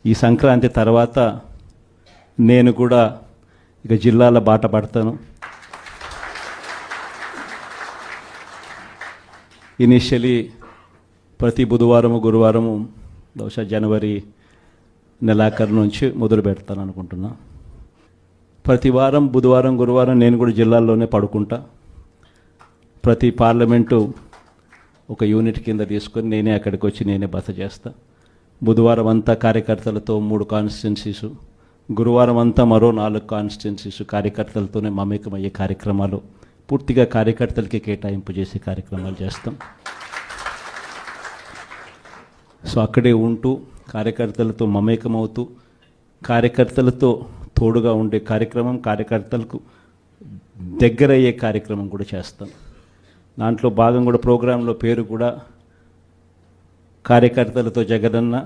ఈ సంక్రాంతి తర్వాత నేను కూడా ఇక జిల్లాల బాట పడతాను. ఇనిషియలీ ప్రతి బుధవారము గురువారము బహుశా జనవరి నెలాఖరు నుంచి మొదలు పెడతాను అనుకుంటున్నా. ప్రతి వారం బుధవారం గురువారం నేను కూడా జిల్లాల్లోనే పడుకుంటా. ప్రతి పార్లమెంటు ఒక యూనిట్ కింద తీసుకొని నేనే అక్కడికి వచ్చి నేనే బస చేస్తా. బుధవారం అంతా కార్యకర్తలతో 3 కాన్స్టిట్యున్సీసు, గురువారం అంతా మరో 4 కాన్స్టిట్యున్సీసు కార్యకర్తలతోనే మమేకమయ్యే కార్యక్రమాలు, పూర్తిగా కార్యకర్తలకి కేటాయింపు చేసే కార్యక్రమాలు చేస్తాం. సో అక్కడే ఉంటూ కార్యకర్తలతో మమేకమవుతూ కార్యకర్తలతో తోడుగా ఉండే కార్యక్రమం, కార్యకర్తలకు దగ్గరయ్యే కార్యక్రమం కూడా చేస్తాం. దాంట్లో భాగం కూడా ప్రోగ్రాంలో పేరు కూడా కార్యకర్తలతో జగనన్న,